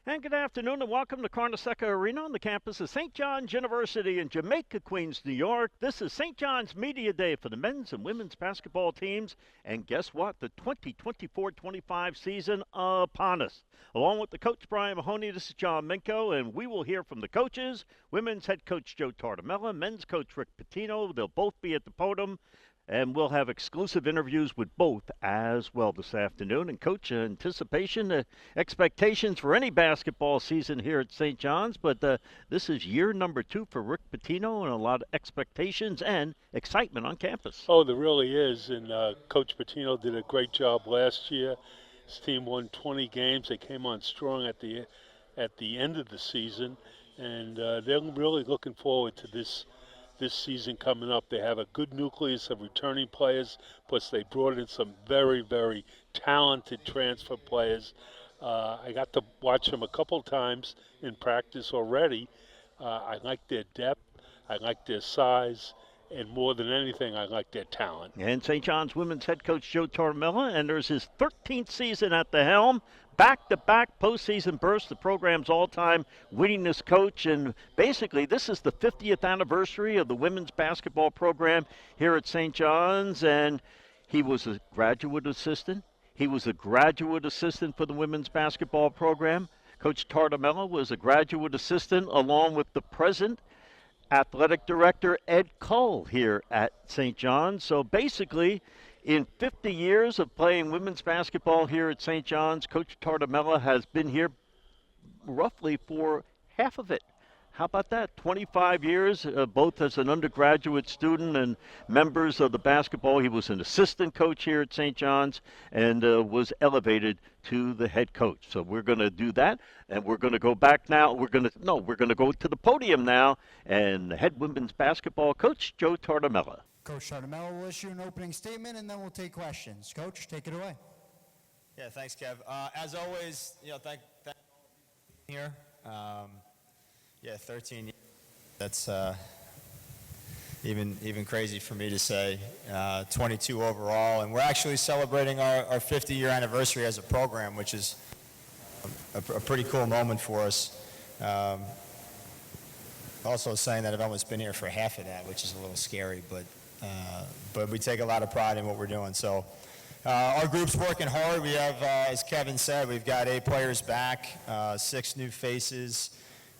And good afternoon and welcome to Carnesecca Arena on the campus of St. John's University in Jamaica, Queens, New York. This is St. John's Media Day for the men's and women's basketball teams. And guess what? The 2024-25 season upon us. Along with the coach, Brian Mahoney, this is John Minko, and we will hear from the coaches. Women's head coach Joe Tartamella, men's coach Rick Pitino. They'll both be at the podium. And we'll have exclusive interviews with both as well this afternoon. And, Coach, anticipation, expectations for any basketball season here at St. John's. But this is year number 2 for Rick Pitino, and a lot of expectations and excitement on campus. Oh, there really is. And Coach Pitino did a great job last year. His team won 20 games. They came on strong at the end of the season. And they're really looking forward to this season coming up. They have a good nucleus of returning players, plus they brought in some very, very talented transfer players. I got to watch them a couple times in practice already. I like their depth, I like their size, and more than anything, I like their talent. And St. John's women's head coach Joe Tartamella enters his 13th season at the helm. Back-to-back postseason bursts, the program's all-time winningest coach. And basically, this is the 50th anniversary of the women's basketball program here at St. John's. And he was a graduate assistant. He was a graduate assistant for the women's basketball program. Coach Tartamella was a graduate assistant along with the present athletic director Ed Cull here at St. John's. So basically, in 50 years of playing women's basketball here at St. John's, Coach Tartamella has been here roughly for half of it. How about that? 25 years, both as an undergraduate student and members of the basketball. He was an assistant coach here at St. John's and was elevated to the head coach. So we're going to do that, and we're going to go back now. We're going to go to the podium now, and the head women's basketball coach, Joe Tartamella. Coach Tartamella will issue an opening statement, and then we'll take questions. Coach, take it away. Yeah, thanks, Kev. As always, thank here. 13 years. That's even crazy for me to say. 22 overall, and we're actually celebrating our 50-year anniversary as a program, which is a pretty cool moment for us. Also saying that I've almost been here for half of that, which is a little scary, but we take a lot of pride in what we're doing. So our group's working hard. We have, as Kevin said, we've got 8 players back, 6 new faces,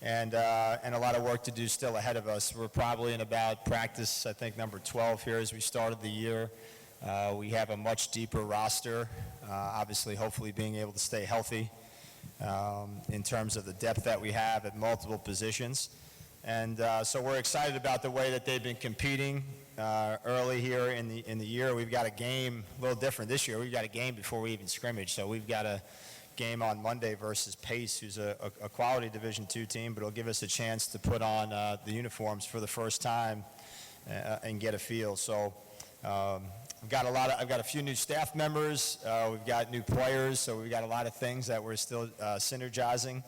and a lot of work to do still ahead of us. We're probably in about practice, I think, number 12 here as we started the year. We have a much deeper roster, obviously, hopefully being able to stay healthy in terms of the depth that we have at multiple positions. And so we're excited about the way that they've been competing early here in the year. We've got a game a little different this year. We've got a game before we even scrimmage. So we've got a game on Monday versus Pace, who's a quality Division II team, but it'll give us a chance to put on the uniforms for the first time and get a feel. So I've got a few new staff members. We've got new players, so we've got a lot of things that we're still synergizing.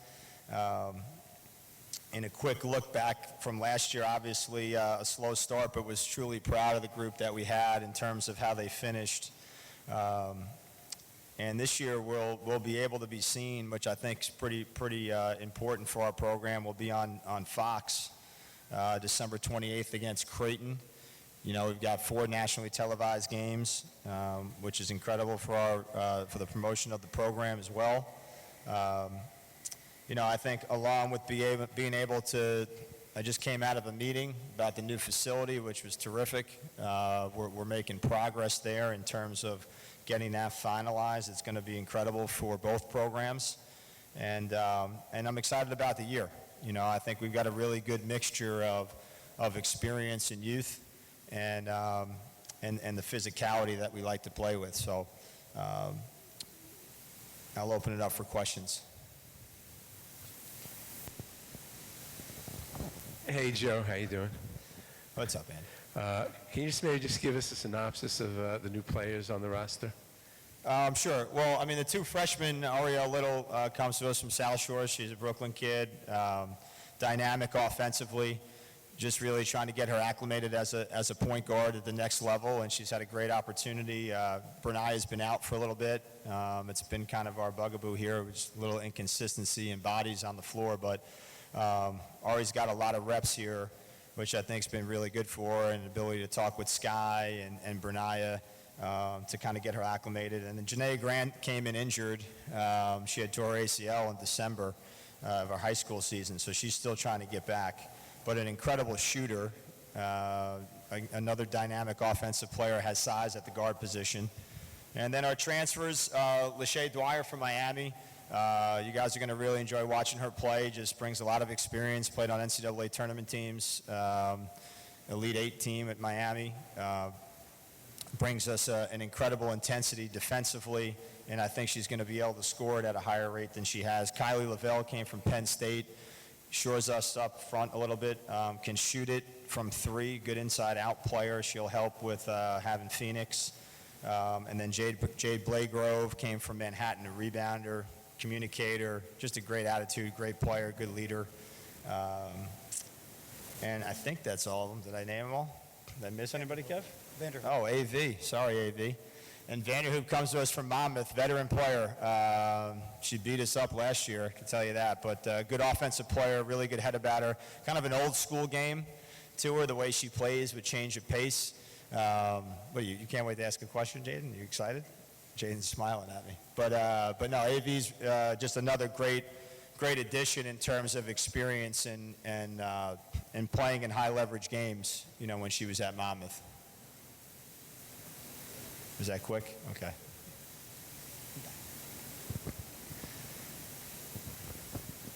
In a quick look back from last year, obviously a slow start, but was truly proud of the group that we had in terms of how they finished. And this year we'll be able to be seen, which I think is pretty important for our program. We'll be on Fox December 28th against Creighton. We've got 4 nationally televised games, which is incredible for the promotion of the program as well. I think along with being able to, I just came out of a meeting about the new facility, which was terrific. We're making progress there in terms of getting that finalized. It's going to be incredible for both programs. And I'm excited about the year. I think we've got a really good mixture of experience and youth and the physicality that we like to play with. So I'll open it up for questions. Hey, Joe. How you doing? What's up, man? Can you maybe give us a synopsis of the new players on the roster? Sure. Well, the 2 freshmen, Ariel Little comes to us from South Shore. She's a Brooklyn kid, dynamic offensively. just really trying to get her acclimated as a point guard at the next level, and she's had a great opportunity. Bernaya has been out for a little bit. It's been kind of our bugaboo here, which is a little inconsistency in bodies on the floor, but Ari's got a lot of reps here, which I think has been really good for her, and the ability to talk with Sky and Bernaya to kind of get her acclimated. And then Janae Grant came in injured. She had tore ACL in December of our high school season, so she's still trying to get back. But an incredible shooter, another dynamic offensive player, has size at the guard position. And then our transfers, Lachey Dwyer from Miami. You guys are going to really enjoy watching her play. Just brings a lot of experience, played on NCAA tournament teams, Elite 8 team at Miami. Brings us an incredible intensity defensively, and I think she's going to be able to score it at a higher rate than she has. Kylie Lavelle came from Penn State. Shores us up front a little bit, can shoot it from three, good inside-out player. She'll help with having Phoenix. And then Jade Blagrove came from Manhattan, a rebounder, communicator, just a great attitude, great player, good leader. And I think that's all of them. Did I name them all? Did I miss anybody, Kev? Vanderhoop. Oh, AV. Sorry, AV. And Vanderhoop comes to us from Monmouth, veteran player. She beat us up last year, I can tell you that. But good offensive player, really good head about her. Kind of an old school game to her, the way she plays with change of pace. What, you can't wait to ask a question, Jaden? You excited? Jaden's smiling at me. But no, AV's just another great addition in terms of experience and playing in high leverage games, you know, when she was at Monmouth. Was that quick? Okay.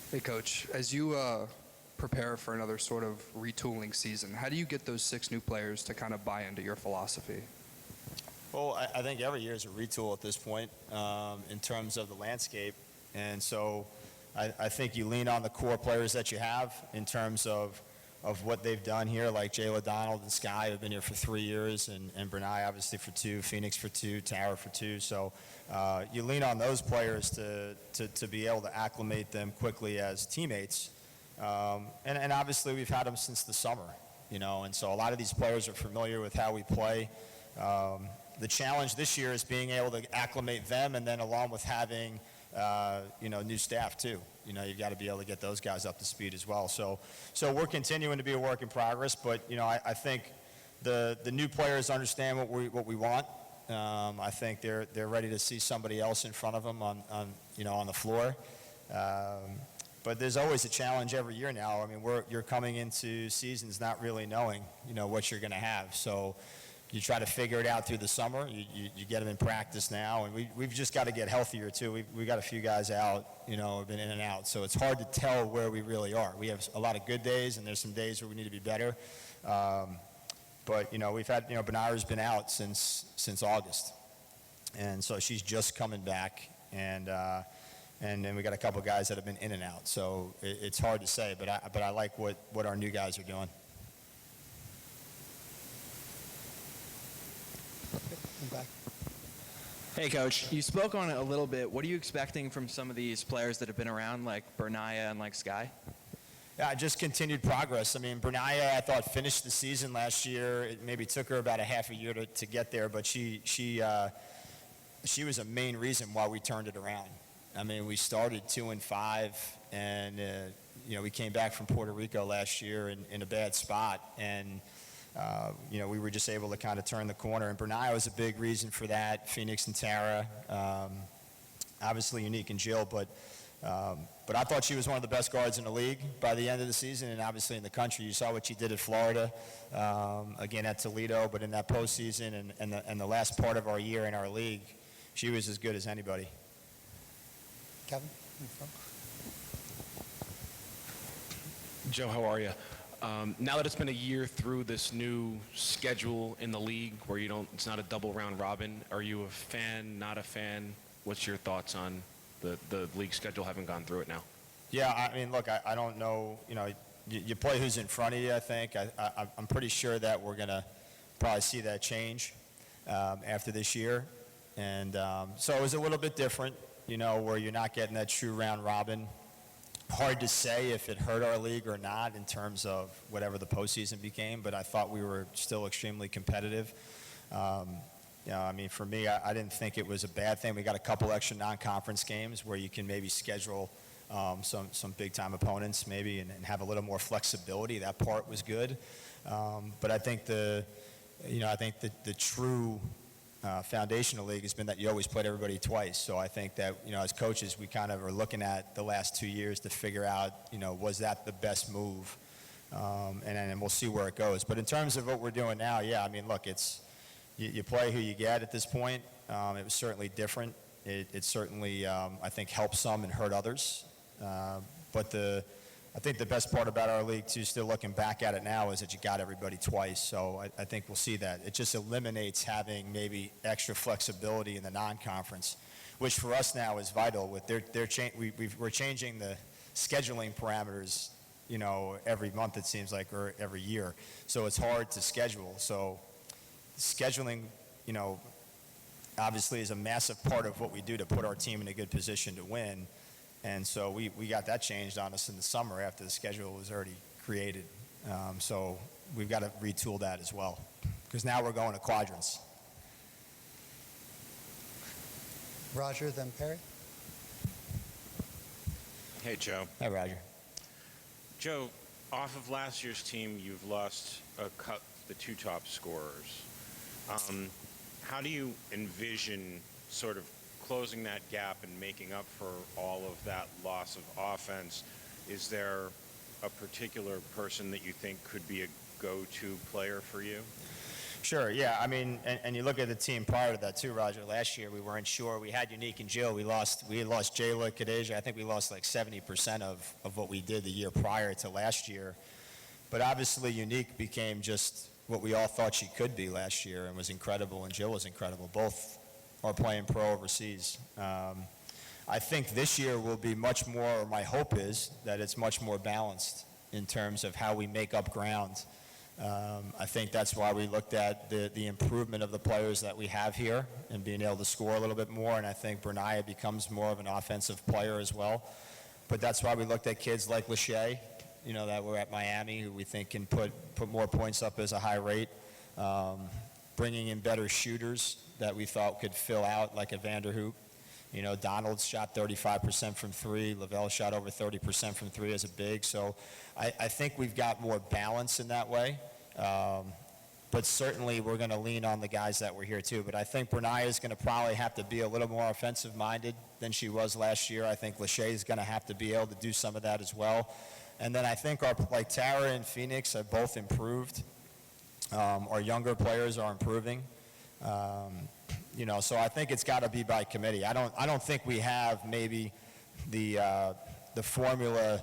Hey, Coach. As you prepare for another sort of retooling season, how do you get those 6 new players to kind of buy into your philosophy? Well, I think every year is a retool at this point in terms of the landscape. And so I think you lean on the core players that you have in terms of what they've done here, like Jayla Donald and Sky have been here for 3 years, and Bernai obviously for 2, Phoenix for 2, Tara for 2. So you lean on those players to be able to acclimate them quickly as teammates. And obviously we've had them since the summer, you know, and so a lot of these players are familiar with how we play. The challenge this year is being able to acclimate them, and then along with having you know, new staff too. You know, you've got to be able to get those guys up to speed as well. So we're continuing to be a work in progress, but you know, I think the new players understand what we want. I think they're ready to see somebody else in front of them on you know, on the floor. But there's always a challenge every year now. I mean, you're coming into seasons not really knowing, you know, what you're going to have. So you try to figure it out through the summer. You get them in practice now, and we've just got to get healthier too. We've got a few guys out, you know, have been in and out, so it's hard to tell where we really are. We have a lot of good days, and there's some days where we need to be better. But you know, we've had, you know, Benara's been out since August, and so she's just coming back, and then we got a couple of guys that have been in and out. So it's hard to say, but I like what our new guys are doing. Back. Hey, Coach. You spoke on it a little bit. What are you expecting from some of these players that have been around, like Bernaya and like Sky? Yeah, just continued progress. I mean, Bernaya, I thought, finished the season last year. It maybe took her about a half a year to get there, but she was a main reason why we turned it around. I mean, we started 2-5, and you know, we came back from Puerto Rico last year in a bad spot, and you know, we were just able to kind of turn the corner, and Bernaya was a big reason for that. Phoenix and Tara, obviously Unique and Jill, but I thought she was one of the best guards in the league by the end of the season, and obviously in the country. You saw what she did at Florida, again at Toledo, but in that postseason and the last part of our year in our league, she was as good as anybody. Kevin, in front. Joe, how are you? Now that it's been a year through this new schedule in the league where it's not a double round robin, are you a fan, not a fan? What's your thoughts on the league schedule having gone through it now? Yeah, I mean, look, I don't know, you know, you play who's in front of you, I think. I'm pretty sure that we're going to probably see that change after this year. And so it was a little bit different, you know, where you're not getting that true round robin. hard to say if it hurt our league or not in terms of whatever the postseason became, but I thought we were still extremely competitive. I mean, for me, I didn't think it was a bad thing. We got a couple extra non-conference games where you can maybe schedule some big-time opponents maybe and have a little more flexibility. That part was good. But I think the true foundation of the league has been that you always played everybody twice. So I think that, as coaches, we kind of are looking at the last 2 years to figure out, was that the best move? And we'll see where it goes. But in terms of what we're doing now, yeah, I mean, look, it's you play who you get at this point. It was certainly different. It certainly, I think, helped some and hurt others. But I think the best part about our league, too, still looking back at it now, is that you got everybody twice. So I think we'll see that. It just eliminates having maybe extra flexibility in the non-conference, which for us now is vital. With we're changing the scheduling parameters, every month it seems like, or every year. So it's hard to schedule. So scheduling, obviously is a massive part of what we do to put our team in a good position to win. And so we got that changed on us in the summer after the schedule was already created. So we've got to retool that as well, because now we're going to quadrants. Roger, then Perry. Hey, Joe. Hi, Roger. Joe, off of last year's team, you've lost the two top scorers. How do you envision sort of closing that gap and making up for all of that loss of offense? Is there a particular person that you think could be a go-to player for you? Sure, yeah. I mean, and you look at the team prior to that too, Roger. Last year we weren't sure. We had Unique and Jill. We had lost Jayla, Kadeja. I think we lost like 70% of what we did the year prior to last year. But obviously Unique became just what we all thought she could be last year and was incredible, and Jill was incredible. Both are playing pro overseas. I think this year will be much more, or my hope is that it's much more balanced in terms of how we make up ground. I think that's why we looked at the improvement of the players that we have here and being able to score a little bit more, and I think Berniah becomes more of an offensive player as well. But that's why we looked at kids like Lachey, that were at Miami, who we think can put more points up as a high rate. Bringing in better shooters that we thought could fill out, like a Vanderhoop. Donald shot 35% from three. Lavelle shot over 30% from three as a big. So I think we've got more balance in that way. But certainly we're going to lean on the guys that were here too. But I think Berniah is going to probably have to be a little more offensive-minded than she was last year. I think Lachey is going to have to be able to do some of that as well. And then I think like Tara and Phoenix have both improved. Our younger players are improving. So I think it's got to be by committee. I don't think we have maybe the formula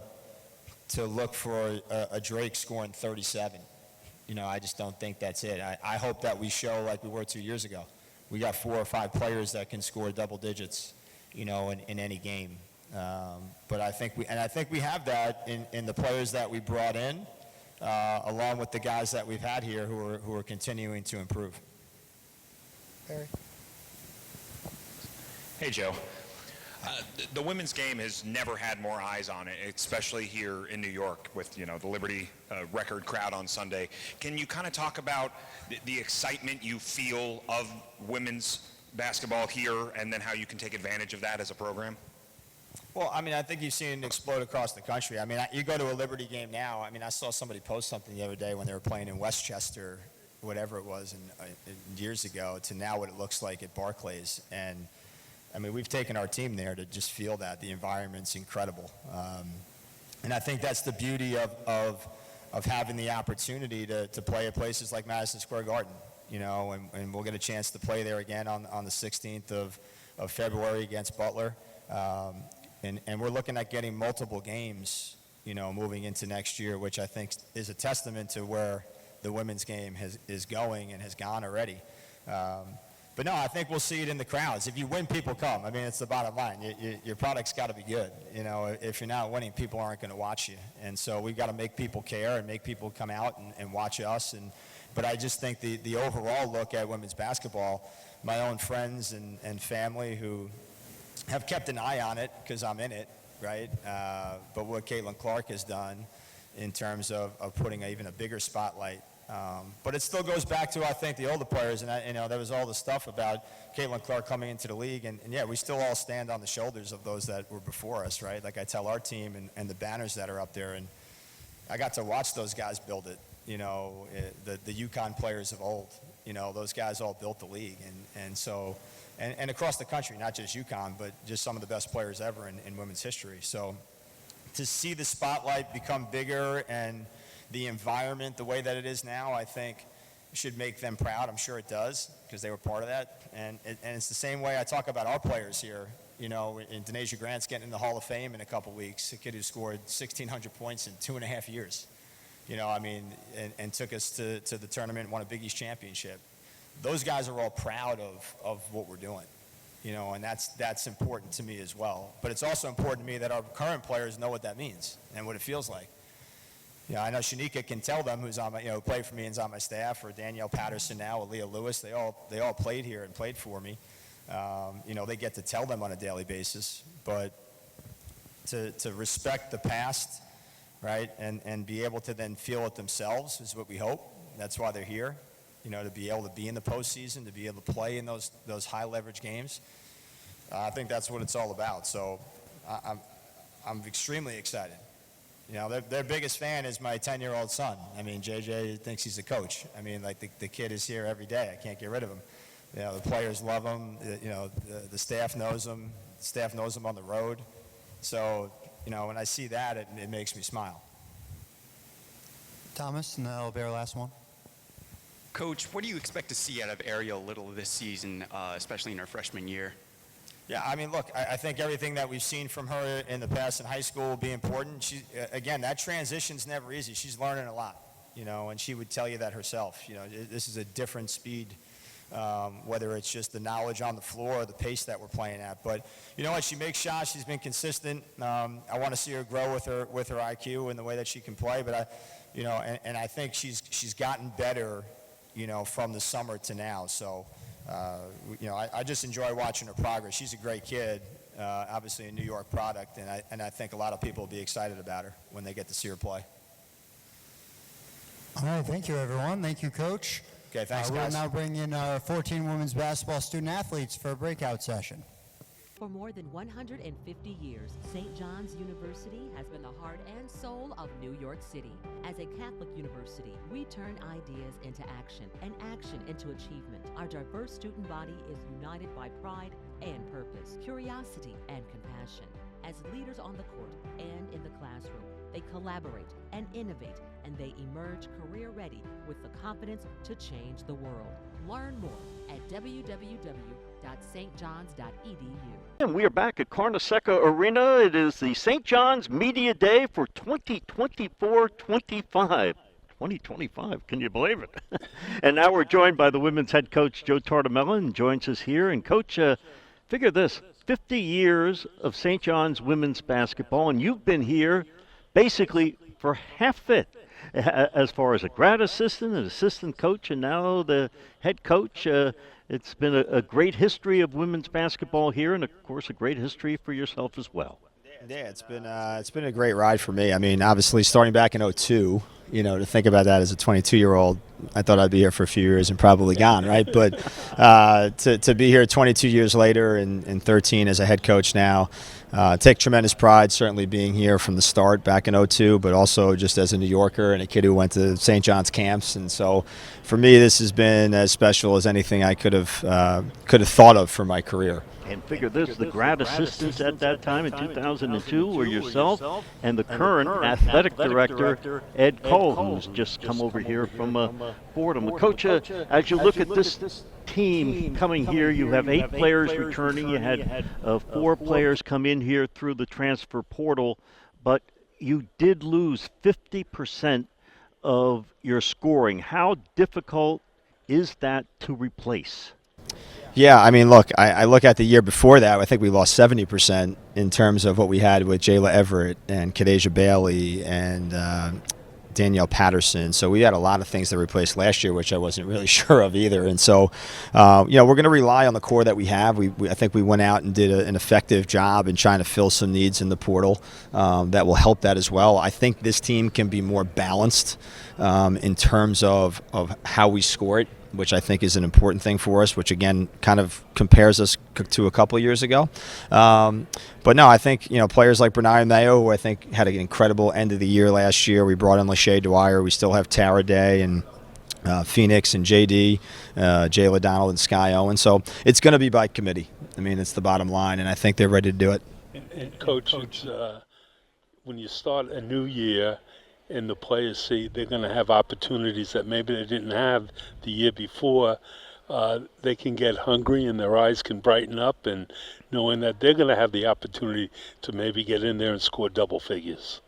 to look for a Drake scoring 37. I just don't think that's it. I hope that we show like we were 2 years ago. We got 4 or 5 players that can score double digits, in any game. But I think we have that in the players that we brought in, along with the guys that we've had here who are continuing to improve. Perry. Hey, Joe. The women's game has never had more eyes on it, especially here in New York with, the Liberty record crowd on Sunday. Can you kind of talk about the excitement you feel of women's basketball here and then how you can take advantage of that as a program? Well, I mean, I think you've seen it explode across the country. I mean, you go to a Liberty game now. I mean, I saw somebody post something the other day when they were playing in Westchester, whatever it was, years ago, to now what it looks like at Barclays. And I mean, we've taken our team there to just feel that the environment's incredible. And I think that's the beauty of having the opportunity to play at places like Madison Square Garden, and we'll get a chance to play there again on the 16th of February against Butler. And we're looking at getting multiple games, moving into next year, which I think is a testament to where the women's game is going and has gone already. But no, I think we'll see it in the crowds. If you win, people come. I mean, it's the bottom line. Your product's got to be good. If you're not winning, people aren't going to watch you. And so we've got to make people care and make people come out and watch us. But I just think the overall look at women's basketball, my own friends and family who have kept an eye on it because I'm in it, right? But what Caitlin Clark has done in terms of putting even a bigger spotlight. But it still goes back to, I think, the older players. And, there was all the stuff about Caitlin Clark coming into the league. And yeah, we still all stand on the shoulders of those that were before us, right? Like I tell our team and the banners that are up there. And I got to watch those guys build it, the UConn players of old. Those guys all built the league. And so, and across the country, not just UConn, but just some of the best players ever in women's history. So to see the spotlight become bigger and the environment the way that it is now, I think should make them proud. I'm sure it does, because they were part of that. And it's the same way I talk about our players here. And Denasia Grant's getting in the Hall of Fame in a couple weeks, a kid who scored 1,600 points in 2.5 years. And took us to the tournament and won a Big East championship. Those guys are all proud of what we're doing. And that's important to me as well. But it's also important to me that our current players know what that means and what it feels like. I know Shanika can tell them, who's on my, played for me and is on my staff, or Danielle Patterson now, or Leah Lewis. They all played here and played for me. They get to tell them on a daily basis. But to respect the past, right, and be able to then feel it themselves is what we hope. That's why they're here. To be able to be in the postseason, to be able to play in those high leverage games. I think that's what it's all about. So I'm extremely excited. Their biggest fan is my 10-year-old son. JJ thinks he's a coach. The kid is here every day. I can't get rid of him. The players love him. The staff knows him. The staff knows him on the road. So, when I see that, it makes me smile. Thomas, and that'll be our last one. Coach, what do you expect to see out of Ariel Little this season, especially in her freshman year? Yeah, look, I think everything that we've seen from her in the past in high school will be important. Again, that transition's never easy. She's learning a lot, and she would tell you that herself. This is a different speed, whether it's just the knowledge on the floor or the pace that we're playing at. But you know what? She makes shots. She's been consistent. I want to see her grow with her IQ and the way that she can play. But I think she's gotten better, from the summer to now. So. I just enjoy watching her progress. She's a great kid, obviously a New York product, and I think a lot of people will be excited about her when they get to see her play. All right, thank you, everyone. Thank you, Coach. Okay, thanks, We'll guys. now bring in our 14 women's basketball student athletes for a breakout session. For more than 150 years, St. John's University has been the heart and soul of New York City. As a Catholic university, we turn ideas into action and action into achievement. Our diverse student body is united by pride and purpose, curiosity and compassion. As leaders on the court and in the classroom, they collaborate and innovate, and they emerge career-ready with the confidence to change the world. Learn more at www.stjohns.edu. And we are back at Carnesecca Arena. It is the St. John's Media Day for 2024-25. 2025, can you believe it? And now we're joined by the women's head coach, Joe Tortomella, and joins us here. And Coach, figure this, 50 years of St. John's women's basketball, and you've been here basically for half it, as far as a grad assistant, an assistant coach, and now the head coach. It's been a great history of women's basketball here, and of course a great history for yourself as well. Yeah, it's been a great ride for me. Obviously starting back in '02, to think about that as a 22-year-old, I thought I'd be here for a few years and probably gone, right? But to be here 22 years later and 13 as a head coach now, take tremendous pride certainly being here from the start back in '02, but also just as a New Yorker and a kid who went to St. John's camps. And so for me, this has been as special as anything I could have thought of for my career. And figure this, the grad assistants at that time in 2002 were yourself and the current athletic director, Ed Cole, who's just come over here from Fordham. Coach, as you look at this team coming here, you have 8 players returning. You had 4 players come in here through the transfer portal, but you did lose 50% of your scoring. How difficult is that to replace? Yeah, look, I look at the year before that. I think we lost 70% in terms of what we had with Jayla Everett and Kadeja Bailey and Danielle Patterson. So we had a lot of things that replaced last year, which I wasn't really sure of either. And so, we're going to rely on the core that we have. I think we went out and did an effective job in trying to fill some needs in the portal that will help that as well. I think this team can be more balanced in terms of how we score it, which I think is an important thing for us, which again kind of compares us to a couple of years ago. But no, I think players like Bernaya Mayo, who I think had an incredible end of the year last year. We brought in Lachey Dwyer. We still have Tara Day and Phoenix and JD, Jayla Donald and Sky Owen. So it's going to be by committee. I mean, it's the bottom line, and I think they're ready to do it. And Coach, it's, when you start a new year and the players see they're going to have opportunities that maybe they didn't have the year before, they can get hungry and their eyes can brighten up, and knowing that they're going to have the opportunity to maybe get in there and score double figures.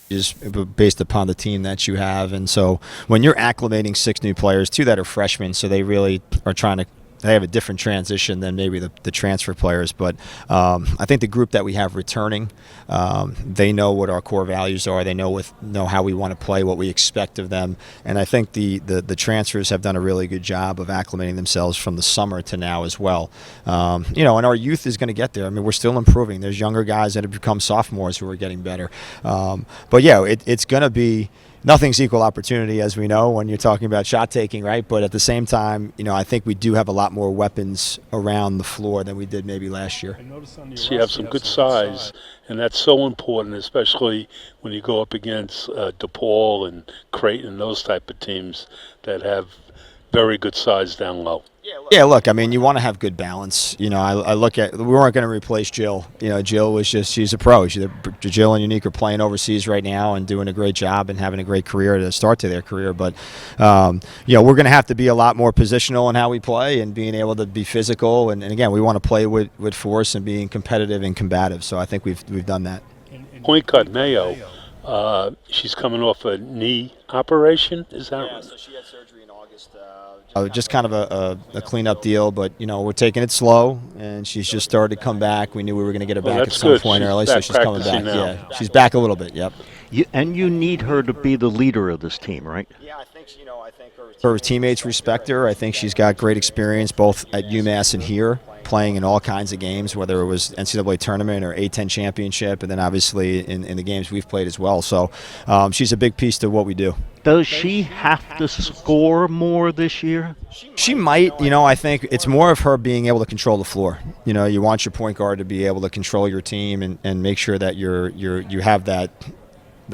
Just based upon the team that you have. And so when you're acclimating 6 new players, 2 that are freshmen, so they really are trying to they have a different transition than maybe the transfer players. But I think the group that we have returning, they know what our core values are. They know how we want to play, what we expect of them. And I think the transfers have done a really good job of acclimating themselves from the summer to now as well. And our youth is going to get there. I mean, we're still improving. There's younger guys that have become sophomores who are getting better. But yeah, it's going to be. Nothing's equal opportunity, as we know, when you're talking about shot taking, right? But at the same time, I think we do have a lot more weapons around the floor than we did maybe last year. You have some good size, and that's so important, especially when you go up against DePaul and Creighton and those type of teams that have very good size down low. Yeah, look, I mean, you want to have good balance. I look at, we weren't going to replace Jill. Jill was she's a pro. Jill and Unique are playing overseas right now and doing a great job and having a great career to start to their career. But, we're going to have to be a lot more positional in how we play and being able to be physical. And again, we want to play with force and being competitive and combative. So I think we've done that. Point guard Mayo, she's coming off a knee operation. Is that right? So she had surgery in August. Just kind of a cleanup deal, but we're taking it slow, and she's just started to come back. We knew we were going to get her back at some point early, so she's coming back. Now. Yeah, she's back a little bit. Yep. You need her to be the leader of this team, right? Yeah, I think her teammates respect her. I think she's got great experience both at UMass and here, playing in all kinds of games, whether it was NCAA tournament or A-10 championship, and then obviously in the games we've played as well. So she's a big piece to what we do. Does she have to score more this year? She might. I think it's more of her being able to control the floor. You want your point guard to be able to control your team and make sure that you have that.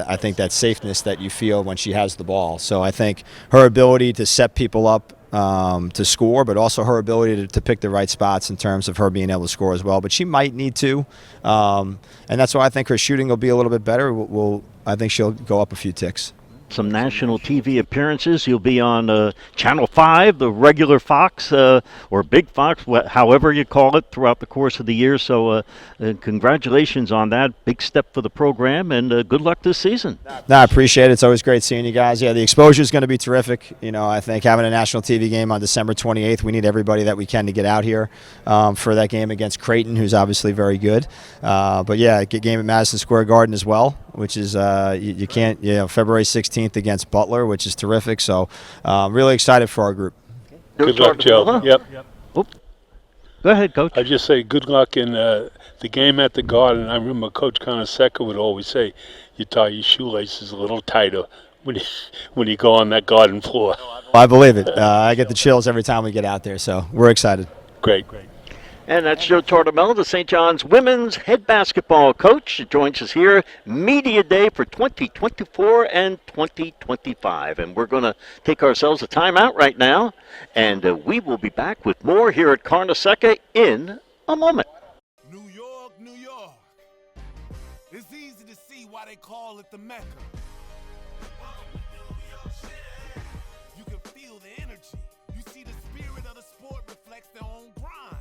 I think that safeness that you feel when she has the ball. So I think her ability to set people up to score, but also her ability to pick the right spots in terms of her being able to score as well. But she might need to, and that's why I think her shooting will be a little bit better. I think she'll go up a few ticks. Some national TV appearances. You'll be on Channel 5, the regular Fox, or Big Fox, however you call it, throughout the course of the year. So congratulations on that. Big step for the program, and good luck this season. No, I appreciate it. It's always great seeing you guys. Yeah, the exposure is going to be terrific. I think having a national TV game on December 28th, we need everybody that we can to get out here for that game against Creighton, who's obviously very good. But yeah, a game at Madison Square Garden as well, which is you can't, February 16th against Butler, which is terrific. So really excited for our group. Good luck, Joe. Yep. Oop. Go ahead, Coach. I just say good luck in the game at the Garden. I remember Coach Carnesecca would always say, you tie your shoelaces a little tighter when you go on that Garden floor. I believe it. I get the chills every time we get out there, so we're excited. Great. And that's Joe Tortorella, the St. John's women's head basketball coach. He joins us here, Media Day for 2024 and 2025. And we're going to take ourselves a timeout right now, and we will be back with more here at Carnesecca in a moment. New York, New York. It's easy to see why they call it the Mecca. You can feel the energy. You see the spirit of the sport reflects their own grind.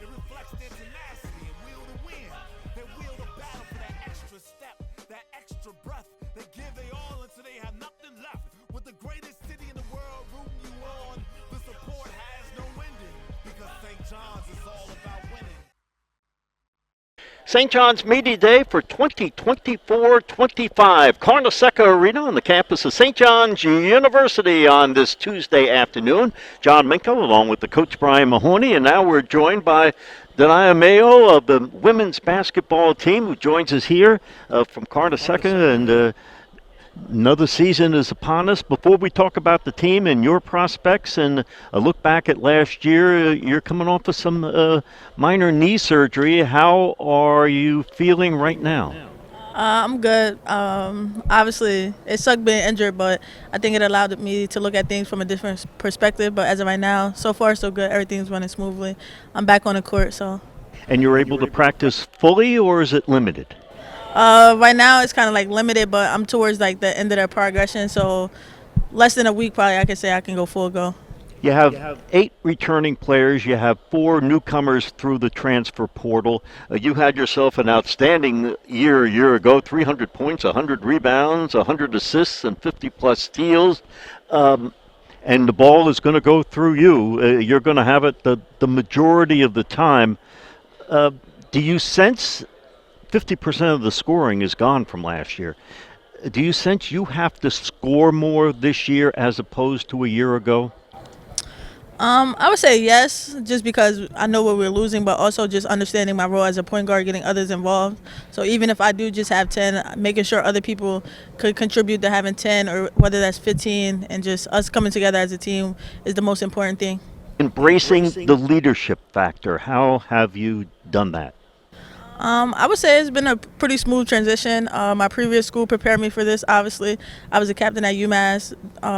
It reflects their tenacity and will to win. They will to battle for that extra step, that extra breath. They give their all until they have nothing left. With the greatest city in the world rooting you on, the support has no ending. Because St. John's is all about winning. St. John's Media Day for 2024-25. Carnesecca Arena on the campus of St. John's University on this Tuesday afternoon. John Minko along with the coach Brian Mahoney, and now we're joined by Denia Mayo of the women's basketball team who joins us here from Carnesecca, and another season is upon us. Before we talk about the team and your prospects and a look back at last year, you're coming off of some minor knee surgery. How are you feeling right now? I'm good. Obviously, it sucked being injured, but I think it allowed me to look at things from a different perspective. But as of right now, so far so good. Everything's running smoothly. I'm back on the court, so. And you're able to practice fully, or is it limited? Right now it's kind of like limited, but I'm towards like the end of the progression, so less than a week probably I can say I can go full go. You have 8 returning players. You have 4 newcomers through the transfer portal. You had yourself an outstanding year a year ago, 300 points, 100 rebounds, 100 assists, and 50-plus steals. And the ball is going to go through you. You're going to have it the majority of the time. Do you sense 50% of the scoring is gone from last year? Do you sense you have to score more this year as opposed to a year ago? I would say yes, just because I know what we're losing, but also just understanding my role as a point guard, getting others involved. So even if I do just have 10, making sure other people could contribute to having 10, or whether that's 15, and just us coming together as a team is the most important thing. Embracing the leadership factor, how have you done that? I would say it's been a pretty smooth transition. My previous school prepared me for this, obviously. I was a captain at UMass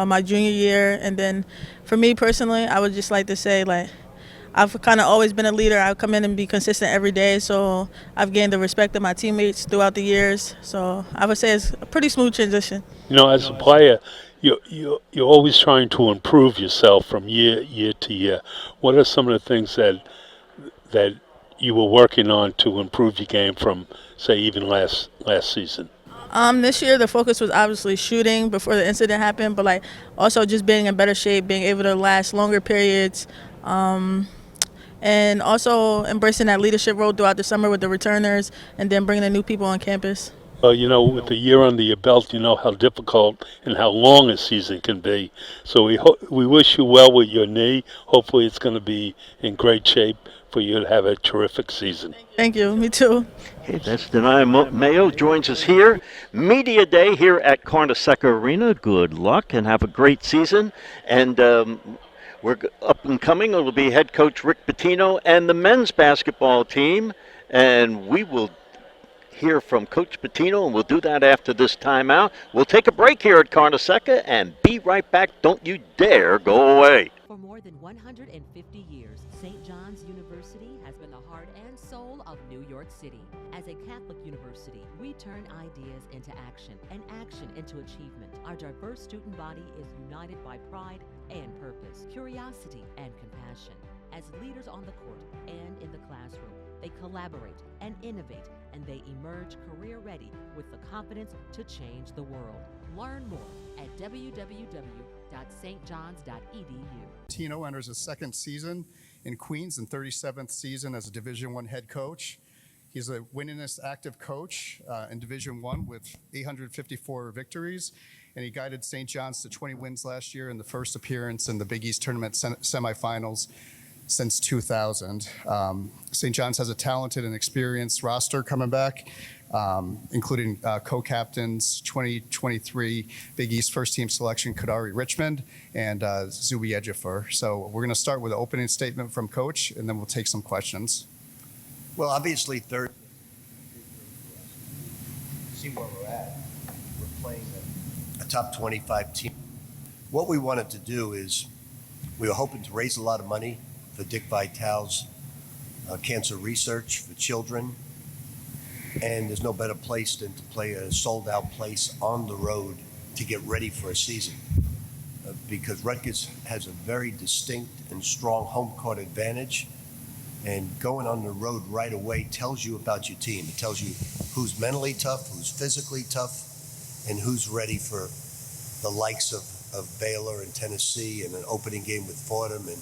my junior year, and then for me personally, I would just like to say, like, I've kind of always been a leader. I come in and be consistent every day, so I've gained the respect of my teammates throughout the years. So I would say it's a pretty smooth transition. You know, as a player, you're always trying to improve yourself from year to year. What are some of the things that you were working on to improve your game from, say, even last season? This year the focus was obviously shooting before the incident happened, but like also just being in better shape, being able to last longer periods, and also embracing that leadership role throughout the summer with the returners, and then bringing the new people on campus. Well, you know, with a year under your belt, you know how difficult and how long a season can be. So we wish you well with your knee. Hopefully it's going to be in great shape for you to have a terrific season. Thank you. Me too. Hey, that's Denia Mayo joins us here. Media Day here at Carnesecca Arena. Good luck and have a great season. And we're up and coming. It'll be head coach Rick Pitino and the men's basketball team. And we will hear from Coach Pitino, and we'll do that after this timeout. We'll take a break here at Carnesecca and be right back. Don't you dare go away. For more than 150 years, St. John's University has been the heart and soul of New York City. As a Catholic university, we turn ideas into action and action into achievement. Our diverse student body is united by pride and purpose, curiosity and compassion. As leaders on the court and in the classroom, they collaborate and innovate, and they emerge career-ready with the confidence to change the world. Learn more at www.stjohns.edu. Tino enters his second season in Queens and 37th season as a Division I head coach. He's the winningest active coach in Division I with 854 victories, and he guided St. John's to 20 wins last year in the first appearance in the Big East Tournament semifinals since 2000. St. John's has a talented and experienced roster coming back, including co-captains 2023 Big East first team selection Kadari Richmond and Zubi Ejiofor. So we're going to start with an opening statement from Coach, and then we'll take some questions. Well, obviously, third. See where we're at. We're playing a top 25 team. What we wanted to do is we were hoping to raise a lot of money for Dick Vitale's cancer research for children. And there's no better place than to play a sold-out place on the road to get ready for a season. Because Rutgers has a very distinct and strong home court advantage. And going on the road right away tells you about your team. It tells you who's mentally tough, who's physically tough, and who's ready for the likes of Baylor and Tennessee and an opening game with Fordham and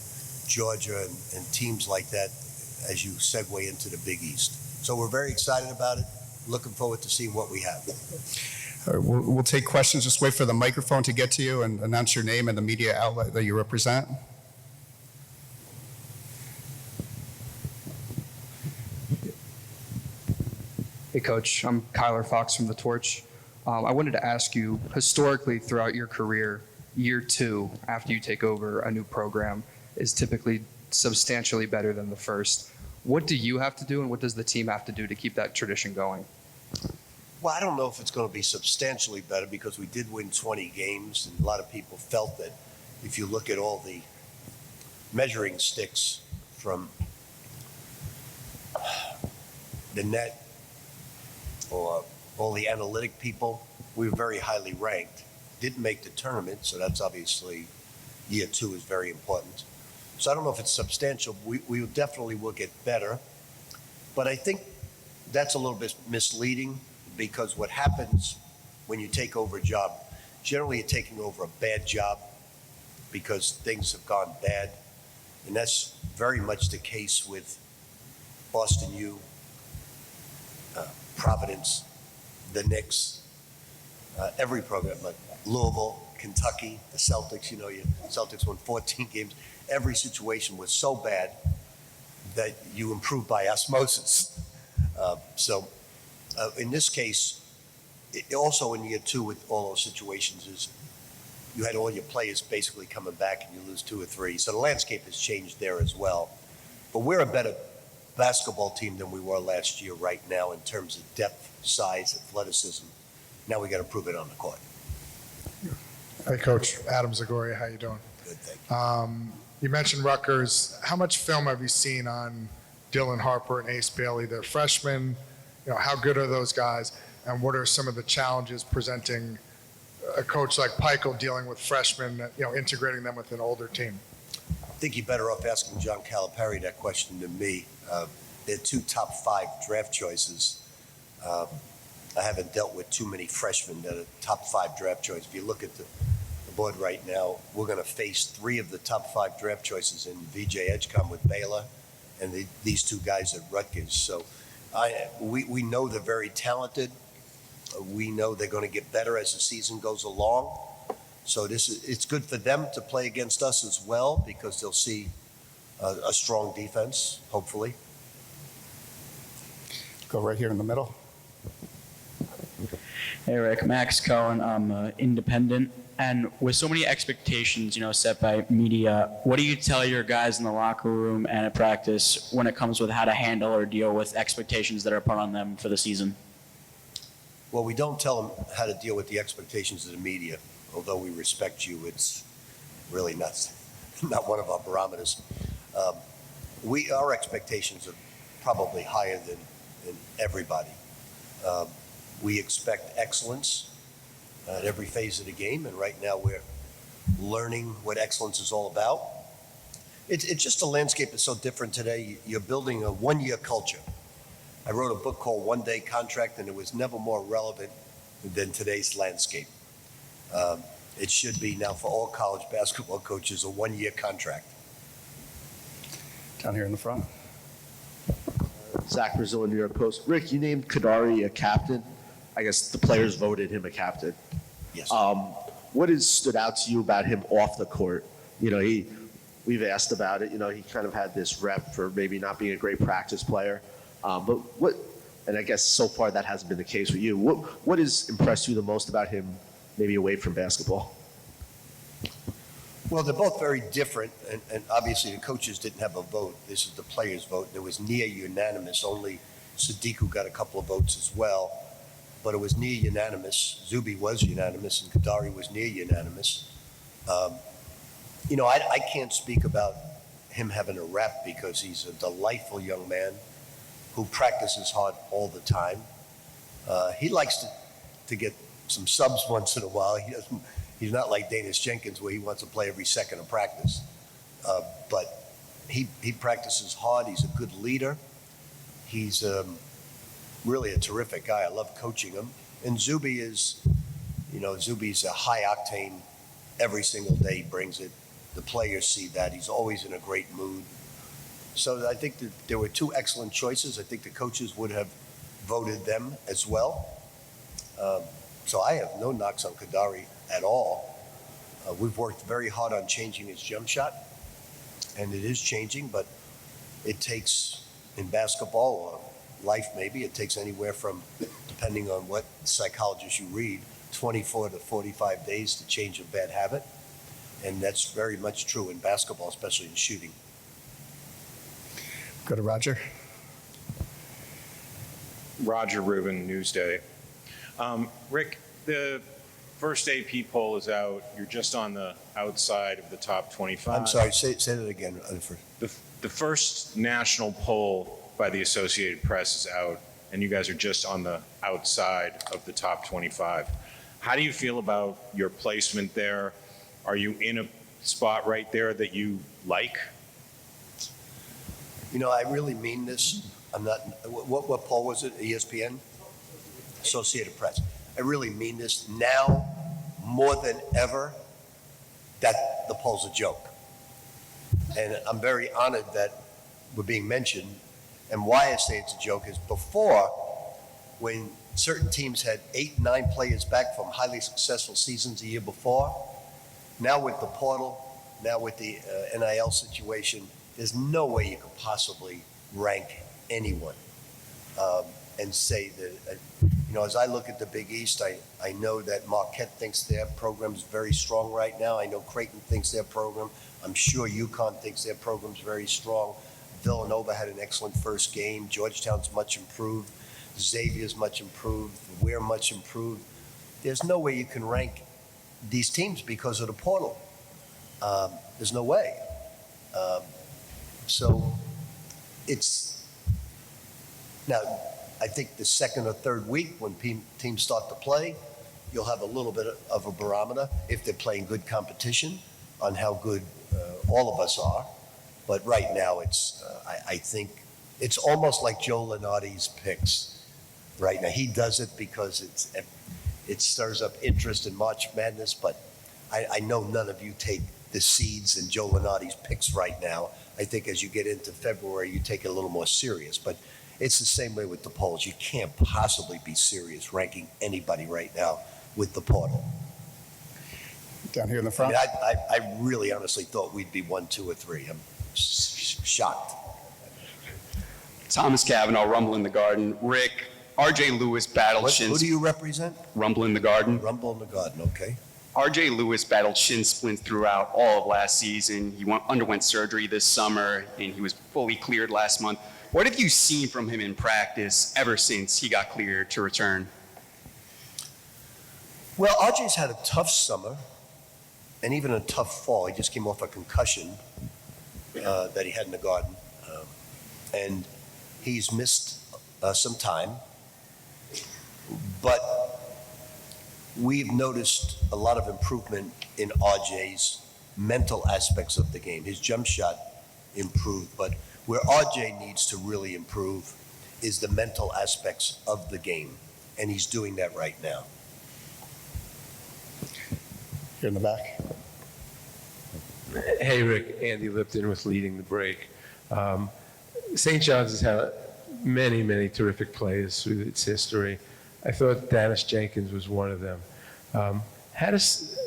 Georgia and teams like that as you segue into the Big East. So we're very excited about it. Looking forward to seeing what we have. All right, we'll take questions. Just wait for the microphone to get to you and announce your name and the media outlet that you represent. Hey, Coach. I'm Kyler Fox from The Torch. I wanted to ask you, historically throughout your career, year 2 after you take over a new program is typically substantially better than the first. What do you have to do and what does the team have to do to keep that tradition going? Well, I don't know if it's going to be substantially better because we did win 20 games, and a lot of people felt that if you look at all the measuring sticks from the net or all the analytic people, we were very highly ranked. Didn't make the tournament, so that's obviously year 2 is very important. So I don't know if it's substantial. We definitely will get better, but I think that's a little bit misleading because what happens when you take over a job, generally you're taking over a bad job because things have gone bad, and that's very much the case with Boston U, Providence, the Knicks, every program, like Louisville, Kentucky, the Celtics, you know, Celtics won 14 games. Every situation was so bad that you improve by osmosis. So in this case, also in year 2 with all those situations is you had all your players basically coming back and you lose 2 or 3. So the landscape has changed there as well. But we're a better basketball team than we were last year right now in terms of depth, size, athleticism. Now we got to prove it on the court. Hey, Coach. Adam Zagoria, how you doing? Good, thank you. You mentioned Rutgers. How much film have you seen on Dylan Harper and Ace Bailey? They're freshmen. You know, how good are those guys? And what are some of the challenges presenting a coach like Peichel dealing with freshmen, you know, integrating them with an older team? I think you're better off asking John Calipari that question than me. They're 2 top 5 draft choices. I haven't dealt with too many freshmen that are top 5 draft choices. If you look at the board right now, we're going to face 3 of the top 5 draft choices in VJ Edgecombe with Baylor and these 2 guys at Rutgers. So we know they're very talented. We know they're going to get better as the season goes along. So it's good for them to play against us as well because they'll see a strong defense, hopefully. Go right here in the middle. Hey, Rick. Max Cohen. I'm independent. And with so many expectations, you know, set by media, what do you tell your guys in the locker room and at practice when it comes with how to handle or deal with expectations that are put on them for the season? Well, we don't tell them how to deal with the expectations of the media. Although we respect you, it's really not one of our barometers. Our expectations are probably higher than everybody. We expect excellence at every phase of the game, and right now we're learning what excellence is all about. It's just the landscape is so different today. You're building a one-year culture. I wrote a book called One Day Contract, and it was never more relevant than today's landscape. It should be now for all college basketball coaches a one-year contract. Down here in the front. Zach Brazil, New York Post. Rick, you named Kadari a captain. I guess the players voted him a captain. Yes. What has stood out to you about him off the court? You know, we've asked about it. You know, he kind of had this rep for maybe not being a great practice player. But what, and I guess so far that hasn't been the case with you. What has impressed you the most about him, maybe away from basketball? Well, they're both very different, and obviously the coaches didn't have a vote. This is the players' vote. It was near unanimous. Only Sadiku got a couple of votes as well, but it was near unanimous. Zuby was unanimous, and Kadari was near unanimous. You know, I can't speak about him having a rep because he's a delightful young man who practices hard all the time. He likes to get some subs once in a while. He's not like Danis Jenkins where he wants to play every second of practice. But he practices hard. He's a good leader. He's really a terrific guy. I love coaching him. And Zuby is, you know, Zuby's a high octane. Every single day he brings it. The players see that. He's always in a great mood. So I think that there were two excellent choices. I think the coaches would have voted them as well. So I have no knocks on Kadari at all. We've worked very hard on changing his jump shot, and it is changing, but it takes, in basketball or life maybe, it takes anywhere from, depending on what psychologist you read, 24 to 45 days to change a bad habit. And that's very much true in basketball, especially in shooting. Go to Roger. Roger Rubin, Newsday. Rick, the first AP poll is out. You're just on the outside of the top 25. I'm sorry, say that again. The first national poll by the Associated Press is out, and you guys are just on the outside of the top 25. How do you feel about your placement there? Are you in a spot right there that you like? You know, I really mean this. I'm not, what poll was it? ESPN? Associated Press. I really mean this now more than ever that the poll's a joke. And I'm very honored that we're being mentioned. And why I say it's a joke is before, when certain teams had 8, 9 players back from highly successful seasons the year before, now with the portal, now with the NIL situation, there's no way you could possibly rank anyone and say that, you know, as I look at the Big East, I know that Marquette thinks their program's very strong right now. I know Creighton thinks their program. I'm sure UConn thinks their program's very strong. Villanova had an excellent first game. Georgetown's much improved. Xavier's much improved. We're much improved. There's no way you can rank these teams because of the portal. There's no way. So it's now, I think the second or third week when teams start to play, you'll have a little bit of a barometer if they're playing good competition on how good all of us are. But right now, it's I think it's almost like Joe Lunardi's picks right now. He does it because it stirs up interest in March Madness, but I know none of you take the seeds in Joe Lunardi's picks right now. I think as you get into February, you take it a little more serious. But it's the same way with the polls. You can't possibly be serious ranking anybody right now with the portal. Down here in the front. I mean, I really honestly thought we'd be 1, 2, or 3. I'm shocked. Thomas Cavanaugh, Rumble in the Garden. Rick, RJ Lewis battled Who do you represent? Rumble in the Garden. Rumble in the Garden, okay. RJ Lewis battled shin splints throughout all of last season. He underwent surgery this summer, and he was fully cleared last month. What have you seen from him in practice ever since he got cleared to return? Well, RJ's had a tough summer and even a tough fall. He just came off a concussion that he had in the Garden. And he's missed some time. But we've noticed a lot of improvement in RJ's mental aspects of the game. His jump shot improved, but where RJ needs to really improve is the mental aspects of the game, and he's doing that right now. Here in the back. Hey, Rick. Andy Lipton with Leading the Break. St. John's has had many, many terrific players through its history. I thought Dennis Jenkins was one of them.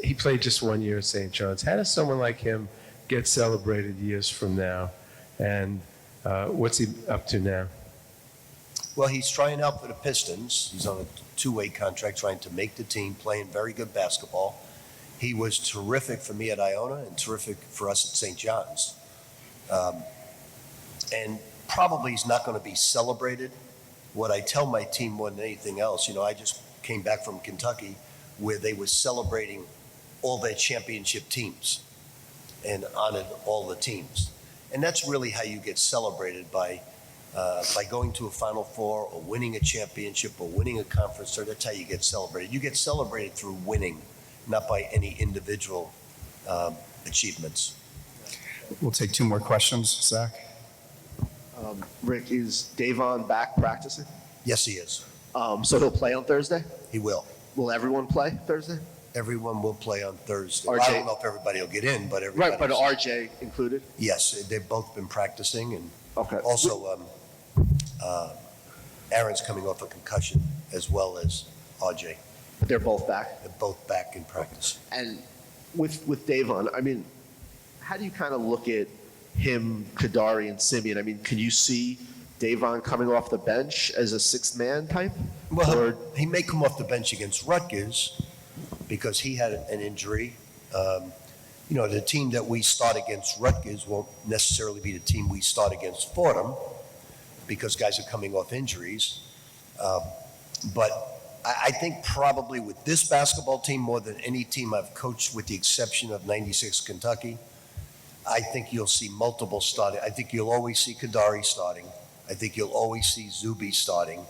He played just 1 year at St. John's. How does someone like him get celebrated years from now? And what's he up to now? Well, he's trying out for the Pistons. He's on a 2-way contract trying to make the team, playing very good basketball. He was terrific for me at Iona and terrific for us at St. John's. And probably he's not going to be celebrated. What I tell my team more than anything else, you know, I just came back from Kentucky where they were celebrating all their championship teams and honored all the teams. And that's really how you get celebrated, by going to a Final Four or winning a championship or winning a conference tournament. That's how you get celebrated. You get celebrated through winning, not by any individual achievements. We'll take 2 more questions. Zach? Rick, is Davon back practicing? Yes, he is. So he'll play on Thursday? He will. Will everyone play Thursday? Everyone will play on Thursday. RJ Well, I don't know if everybody will get in, but everybody. Right, but RJ included? Yes, they've both been practicing, and Okay. also Aaron's coming off a concussion as well as RJ. But they're both back? They're both back in practice. And with Davon, I mean, how do you kind of look at him, Kadari, and Simeon? I mean, can you see Davon coming off the bench as a sixth man type? Well, he may come off the bench against Rutgers because he had an injury. The team that we start against Rutgers won't necessarily be the team we start against Fordham because guys are coming off injuries. But I think probably with this basketball team, more than any team I've coached with the exception of 96 Kentucky, I think you'll see multiple starting. I think you'll always see Kadari starting. I think you'll always see Zuby starting.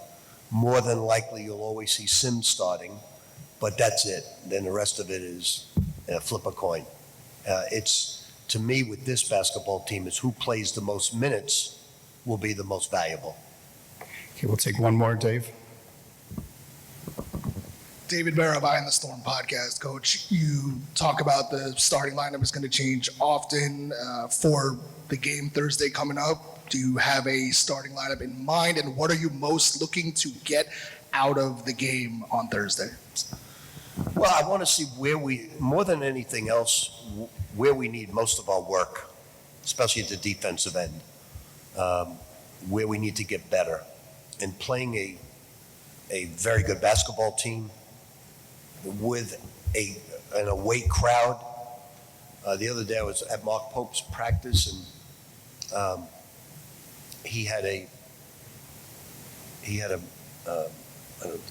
More than likely, you'll always see Sims starting. But that's it. Then the rest of it is flip a coin. It's, to me, with this basketball team, is who plays the most minutes will be the most valuable. Okay, we'll take one more, Dave. David Barra, Behind the Storm podcast. Coach, you talk about the starting lineup is going to change often for the game Thursday coming up. Do you have a starting lineup in mind, and what are you most looking to get out of the game on Thursday? Well, I want to see more than anything else, where we need most of our work, especially at the defensive end, where we need to get better. And playing a very good basketball team with an away crowd. The other day I was at Mark Pope's practice, and he had a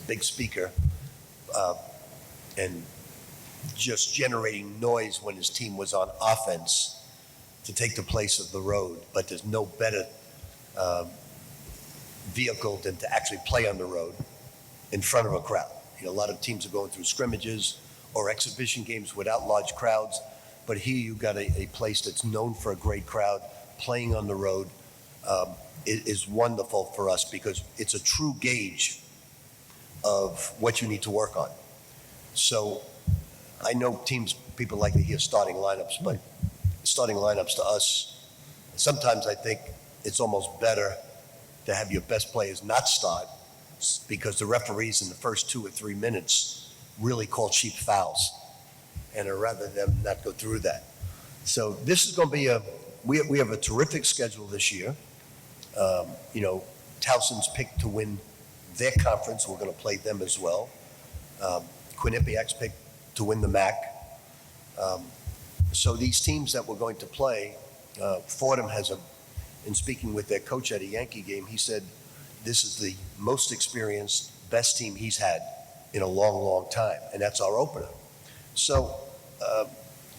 big speaker and just generating noise when his team was on offense to take the place of the road. But there's no better vehicle than to actually play on the road in front of a crowd. A lot of teams are going through scrimmages or exhibition games without large crowds, but here you got a place that's known for a great crowd. Playing on the road is wonderful for us because it's a true gauge of what you need to work on. So I know people like to hear starting lineups, but starting lineups to us, sometimes I think it's almost better to have your best players not start because the referees in the first 2 or 3 minutes really call cheap fouls, and I'd rather them not go through that. So this is going to be we have a terrific schedule this year. Towson's picked to win their conference. We're going to play them as well. Quinnipiac's picked to win the MAC. So these teams that we're going to play, Fordham has in speaking with their coach at a Yankee game, he said this is the most experienced, best team he's had in a long, long time, and that's our opener. So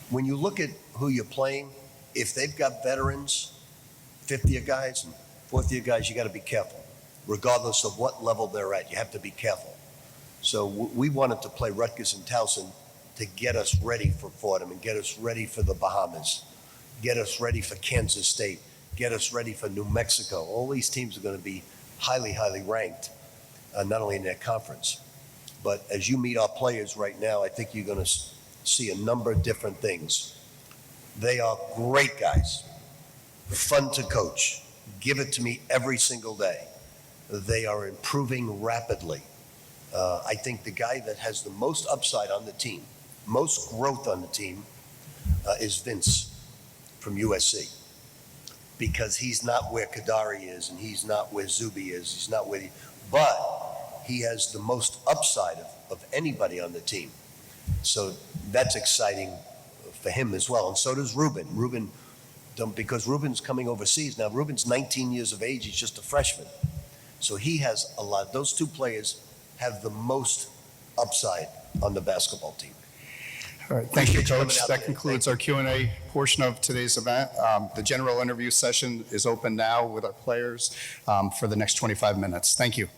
when you look at who you're playing, if they've got veterans, fifth-year guys and fourth-year guys, you got to be careful. Regardless of what level they're at, you have to be careful. So we wanted to play Rutgers and Towson to get us ready for Fordham and get us ready for the Bahamas, get us ready for Kansas State, get us ready for New Mexico. All these teams are going to be highly, highly ranked, not only in their conference. But as you meet our players right now, I think you're going to see a number of different things. They are great guys, fun to coach. Give it to me every single day. They are improving rapidly. I think the guy that has the most upside on the team, most growth on the team, is Vince from USC. Because he's not where Kadari is, and he's not where Zuby is, he's not where but he has the most upside of anybody on the team. So that's exciting for him as well. And so does Ruben. Because Ruben's coming overseas. Now, Ruben's 19 years of age, he's just a freshman. So he has a lot. Those two players have the most upside on the basketball team. All right, thank you, Appreciate you Coach. coming out That today. concludes our Q&A portion of today's event. The general interview session is open now with our players for the next 25 minutes. Thank you.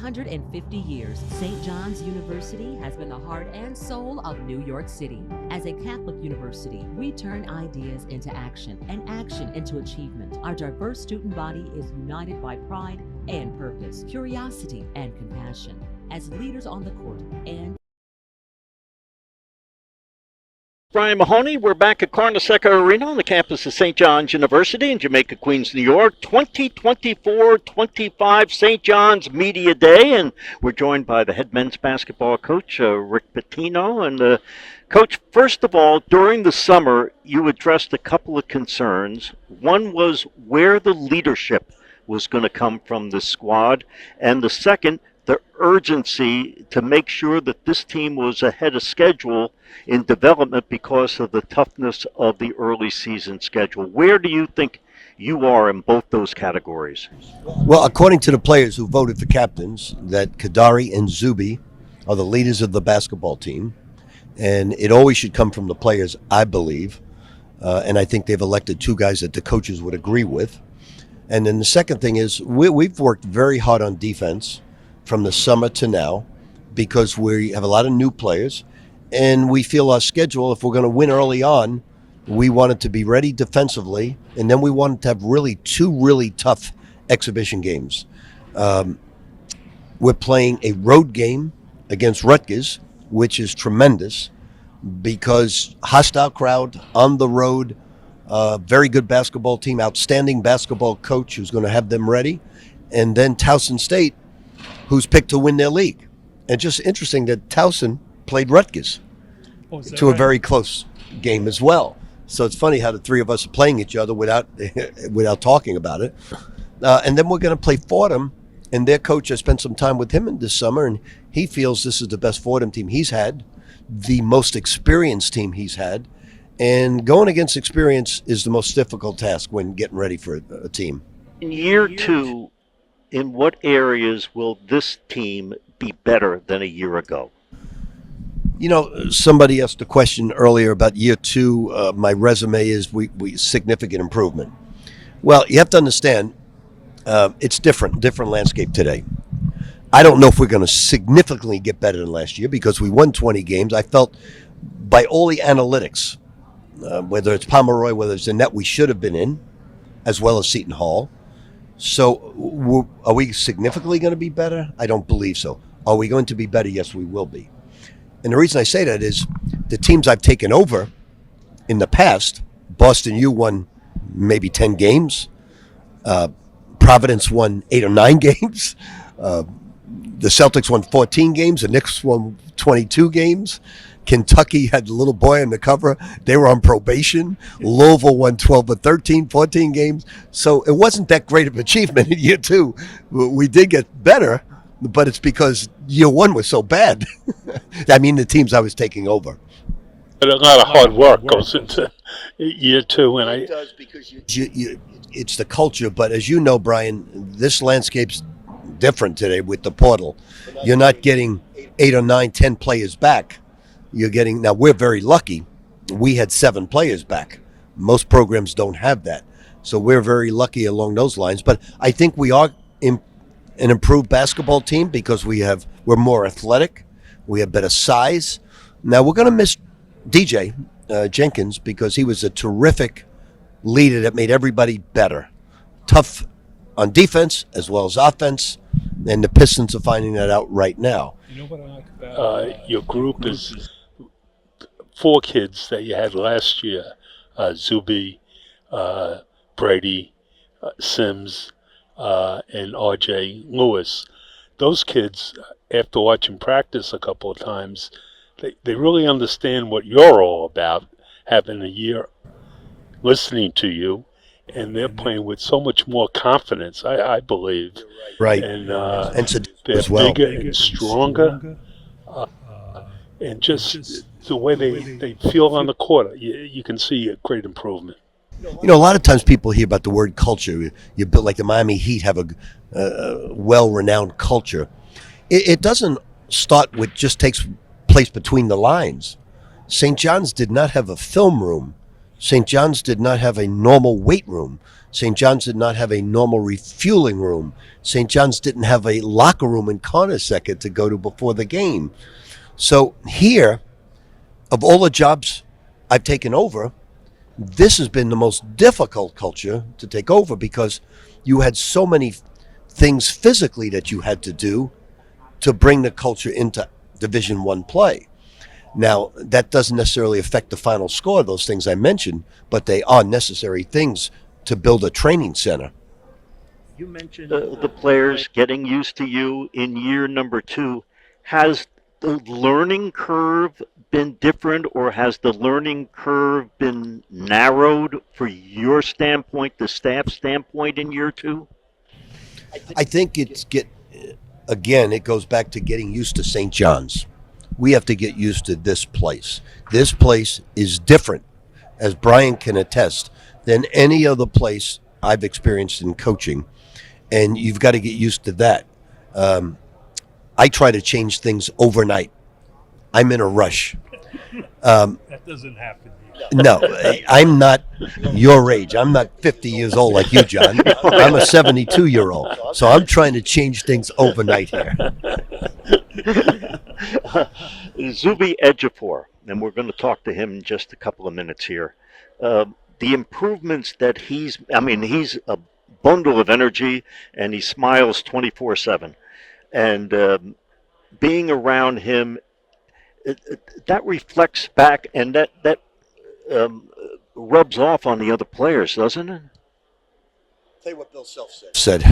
150 years, St. John's University has been the heart and soul of New York City. As a Catholic university, we turn ideas into action and action into achievement. Our diverse student body is united by pride and purpose, curiosity and compassion. As leaders on the court and Brian Mahoney, we're back at Carnesecca Arena on the campus of St. John's University in Jamaica, Queens, New York. 2024-25 St. John's Media Day, and we're joined by the head men's basketball coach, Rick Pitino. And Coach, first of all, during the summer, you addressed a couple of concerns. One was where the leadership was going to come from this squad, and the second, the urgency to make sure that this team was ahead of schedule in development because of the toughness of the early season schedule. Where do you think you are in both those categories? Well, according to the players who voted for captains, that Kadari and Zuby are the leaders of the basketball team, and it always should come from the players, I believe, and I think they've elected two guys that the coaches would agree with. And then the second thing is we've worked very hard on defense from the summer to now because we have a lot of new players, and we feel our schedule, if we're going to win early on, we wanted to be ready defensively, and then we wanted to have two really tough exhibition games. We're playing a road game against Rutgers, which is tremendous because hostile crowd on the road, very good basketball team, outstanding basketball coach who's going to have them ready, and then Towson State, who's picked to win their league. And just interesting that Towson played Rutgers to a very close game as well. So it's funny how the three of us are playing each other without talking about it. And then we're going to play Fordham, and their coach, I spent some time with him this summer, and he feels this is the best Fordham team he's had, the most experienced team he's had. And going against experience is the most difficult task when getting ready for a team. In year two, in what areas will this team be better than a year ago? You know, somebody asked a question earlier about year two. My resume is we significant improvement. Well, you have to understand, it's different landscape today. I don't know if we're going to significantly get better than last year because we won 20 games. I felt by all the analytics, whether it's Pomeroy, whether it's the net we should have been in, as well as Seton Hall. So are we significantly going to be better? I don't believe so. Are we going to be better? Yes, we will be. And the reason I say that is the teams I've taken over in the past, Boston U won maybe 10 games. Providence won 8 or 9 games. The Celtics won 14 games. The Knicks won 22 games. Kentucky had the little boy on the cover. They were on probation. Louisville won 12 or 13, 14 games. So it wasn't that great of an achievement in year two. We did get better, but it's because year one was so bad. I mean, the teams I was taking over. But a lot of hard work goes into year two. And it does because it's the culture. But as you know, Brian, this landscape's different today with the portal. You're not getting 8 or 9, 10 players back. You're getting, now we're very lucky. We had 7 players back. Most programs don't have that. So we're very lucky along those lines. But I think we are an improved basketball team because we're more athletic. We have better size. Now we're going to miss DJ Jenkins because he was a terrific leader that made everybody better. Tough on defense as well as offense. And the Pistons are finding that out right now. You know what I like about your group is 4 kids that you had last year, Zuby, Brady, Sims, and RJ Lewis. Those kids, after watching practice a couple of times, they really understand what you're all about, having a year listening to you, and they're playing with so much more confidence, I believe. Right. And they're as well. Bigger and stronger. And just the way they feel on the court, you can see a great improvement. You know, a lot of times people hear about the word culture. You build like the Miami Heat have a well-renowned culture. It doesn't start with just takes place between the lines. St. John's did not have a film room. St. John's did not have a normal weight room. St. John's did not have a normal refueling room. St. John's didn't have a locker room in Carnesecca to go to before the game. So here, of all the jobs I've taken over, this has been the most difficult culture to take over because you had so many things physically that you had to do to bring the culture into Division One play. Now, that doesn't necessarily affect the final score, those things I mentioned, but they are necessary things to build a training center. You mentioned the players getting used to you in year number 2. Has the learning curve been different, or has the learning curve been narrowed for your standpoint, the staff standpoint in year 2? I think again, it goes back to getting used to St. John's. We have to get used to this place. This place is different, as Brian can attest, than any other place I've experienced in coaching. And you've got to get used to that. I try to change things overnight. I'm in a rush. That doesn't happen. No, I'm not your age. I'm not 50 years old like you, John. I'm a 72-year-old. So I'm trying to change things overnight here. Zubi Ejiofor, and we're going to talk to him in just a couple of minutes here. The improvements that he's a bundle of energy, and he smiles 24/7. And being around him, that reflects back, and that rubs off on the other players, doesn't it? Tell you what Bill Self said.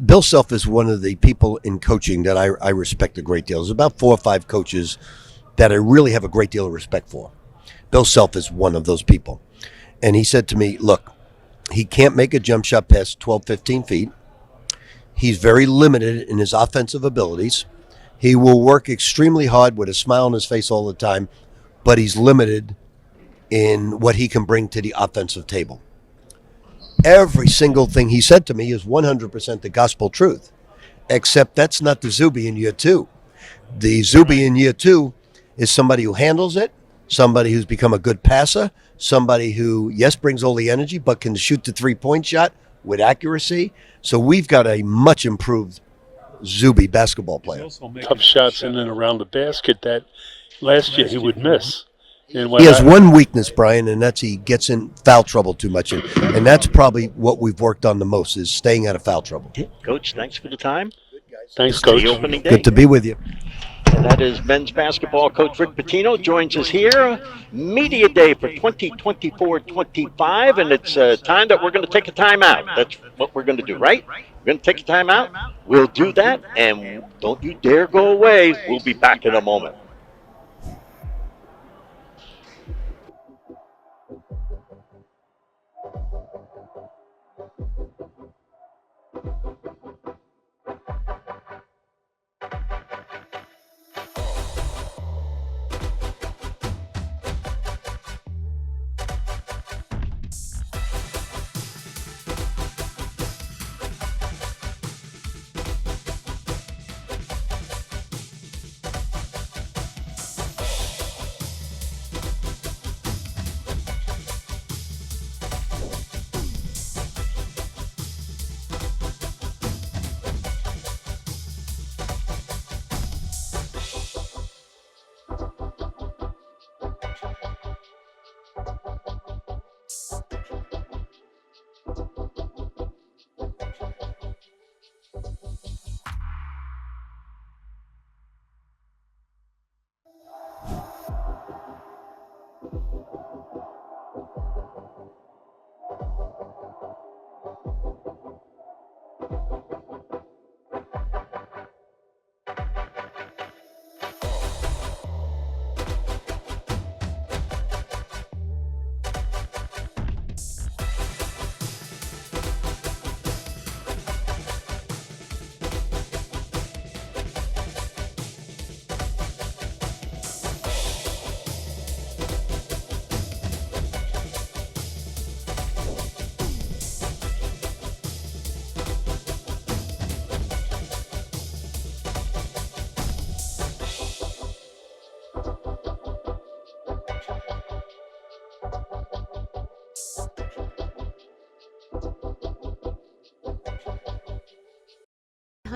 Bill Self is one of the people in coaching that I respect a great deal. There's about 4 or 5 coaches that I really have a great deal of respect for. Bill Self is one of those people. And he said to me, look, he can't make a jump shot past 12, 15 feet. He's very limited in his offensive abilities. He will work extremely hard with a smile on his face all the time, but he's limited in what he can bring to the offensive table. Every single thing he said to me is 100% the gospel truth, except that's not the Zubi in year 2. The Zubi in year 2 is somebody who handles it, somebody who's become a good passer, somebody who, yes, brings all the energy, but can shoot the three-point shot with accuracy. So we've got a much improved Zubi basketball player. Tough shots in and around the basket that last year he would miss. And He has one weakness, Brian, and that's he gets in foul trouble too much. And that's probably what we've worked on the most, is staying out of foul trouble. Coach, thanks for the time. Thanks, Coach. The opening day. Good to be with you. And that is men's basketball coach Rick Pitino joins us here. Media Day for 2024-25, and it's time that we're going to take a timeout. That's what we're going to do, right? We're going to take a timeout. We'll do that, and don't you dare go away. We'll be back in a moment.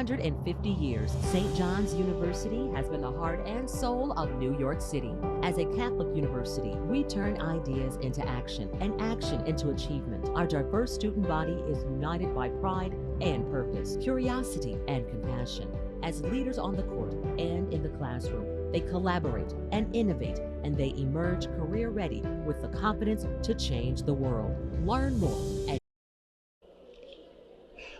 150 years, St. John's University has been the heart and soul of New York City. As a Catholic university, we turn ideas into action and action into achievement. Our diverse student body is united by pride and purpose, curiosity and compassion. As leaders on the court and in the classroom, they collaborate and innovate, and they emerge career-ready with the confidence to change the world. Learn more at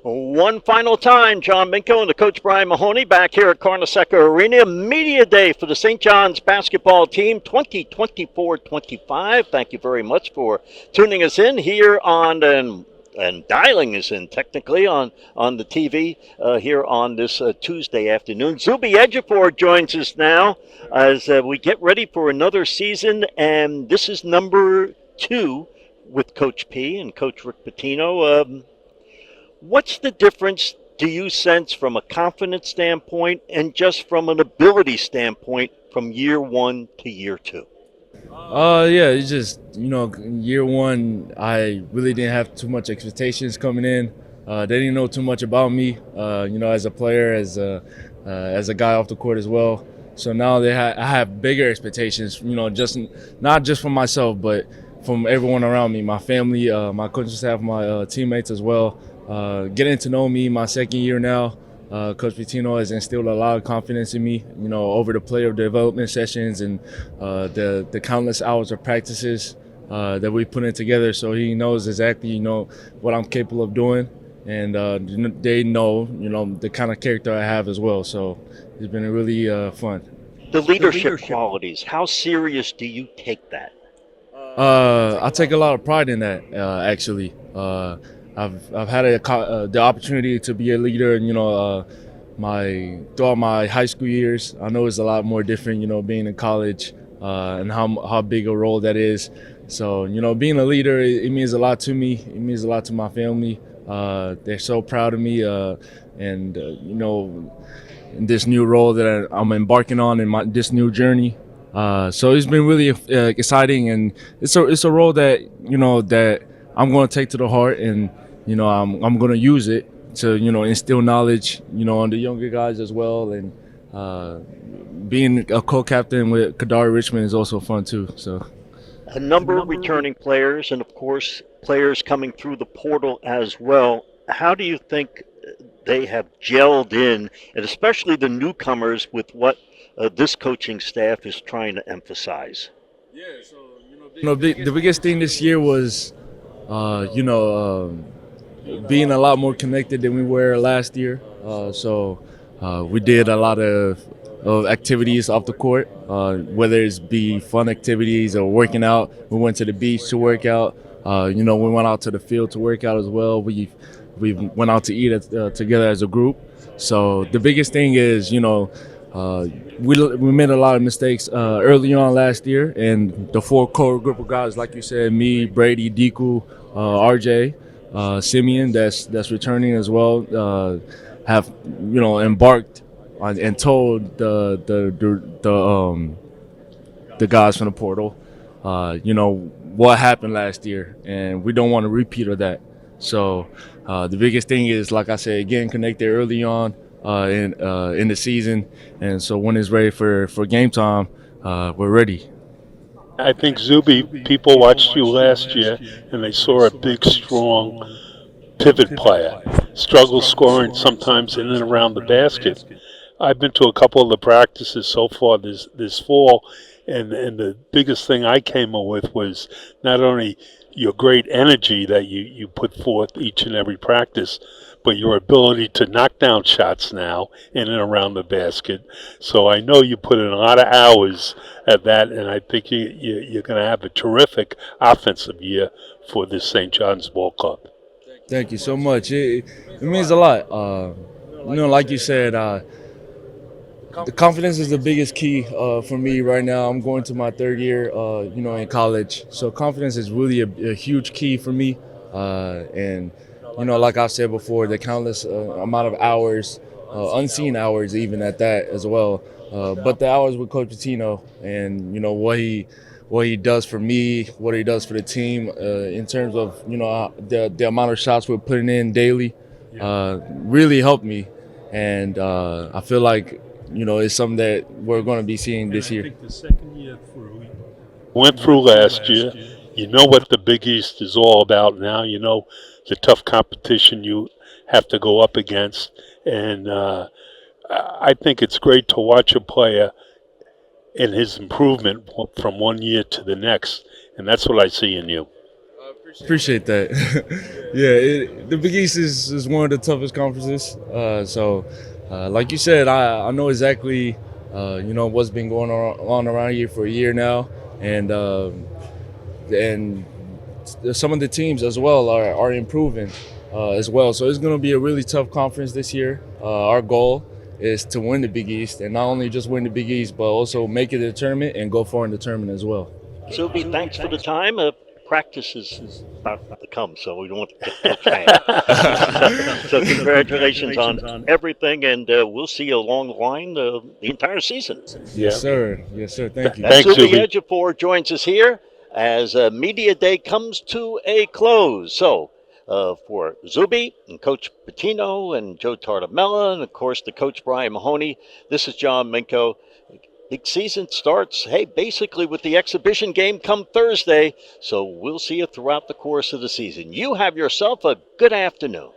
One final time, John Minko and the coach Brian Mahoney back here at Carnesecca Arena. Media Day for the St. John's basketball team 2024-25. Thank you very much for tuning us in here on and dialing us in technically on the TV here on this Tuesday afternoon. Zuby Ejiofor joins us now as we get ready for another season, and this is number 2 with Coach P and Coach Rick Pitino. What's the difference, do you sense, from a confidence standpoint and just from an ability standpoint from year 1 to year 2? Yeah, it's just, year one, I really didn't have too much expectations coming in. They didn't know too much about me, as a player, as a guy off the court as well. So now I have bigger expectations, just not just for myself, but from everyone around me, my family, my coaching staff, my teammates as well. Getting to know me my second year now, Coach Pitino has instilled a lot of confidence in me, over the player development sessions and the countless hours of practices that we put in together. So he knows exactly, what I'm capable of doing, and they know, the kind of character I have as well. So it's been really fun. The leadership qualities, how serious do you take that? I take a lot of pride in that, actually. I've had the opportunity to be a leader, throughout my high school years. I know it's a lot more different, being in college and how big a role that is. So, being a leader, it means a lot to me. It means a lot to my family. They're so proud of me, and in this new role that I'm embarking on in this new journey. So it's been really exciting, and it's a role that that I'm going to take to the heart, and I'm going to use it to instill knowledge on the younger guys as well, and being a co-captain with Kadari Richmond is also fun too. So a number of returning players, and of course players coming through the portal as well. How do you think they have gelled in, and especially the newcomers, with what this coaching staff is trying to emphasize? The biggest thing this year was being a lot more connected than we were last year. So we did a lot of activities off the court, whether it's be fun activities or working out. We went to the beach to work out. We went out to the field to work out as well. We went out to eat together as a group. So the biggest thing is, we made a lot of mistakes early on last year, and the four core group of guys, like you said, me, Brady, Deku, RJ, Simeon, that's returning as well, have embarked on, and told the guys from the portal, what happened last year, and we don't want a repeat of that. So the biggest thing is, like I said, getting connected early on in the season, and so when it's ready for game time, we're ready. I think, Zuby, people watched you last year and they saw a big, strong pivot player, struggle scoring sometimes in and around the basket. I've been to a couple of the practices so far this fall, and the biggest thing I came up with was not only your great energy that you put forth each and every practice, but your ability to knock down shots now in and around the basket. So I know you put in a lot of hours at that, and I think you're going to have a terrific offensive year for this St. John's Ball Club. Thank you so much. It means a lot. Like you said, the confidence is the biggest key for me right now. I'm going to my third year, in college. So confidence is really a huge key for me. And like I said before, the countless amount of hours, unseen hours even at that as well. But the hours with Coach Pitino and, what he does for me, what he does for the team in terms of, the amount of shots we're putting in daily really helped me. and I feel like it's something that we're going to be seeing this year. The second year through, went through last year. You know what the Big East is all about now. You know the tough competition you have to go up against, and I think it's great to watch a player in his improvement from one year to the next, and that's what I see in you. Appreciate that. The Big East is one of the toughest conferences. Like you said, I know exactly what's been going on around here for a year now, and some of the teams as well are improving as well. So it's going to be a really tough conference this year. Our goal is to win the Big East, and not only just win the Big East, but also make it to the tournament and go far in the tournament as well. Zuby, thanks for the time. Practice is about to come, so we don't want to get coach mad. So congratulations on everything, and we'll see you along the line the entire season. Yes, sir. Yes, sir. Thank you. Thanks, Zuby Ejiofor joins us here as Media Day comes to a close. So for Zuby and Coach Pitino and Joe Tartamella and, of course, the Coach Brian Mahoney, this is John Minko. The season starts, basically with the exhibition game come Thursday, so we'll see you throughout the course of the season. You have yourself a good afternoon.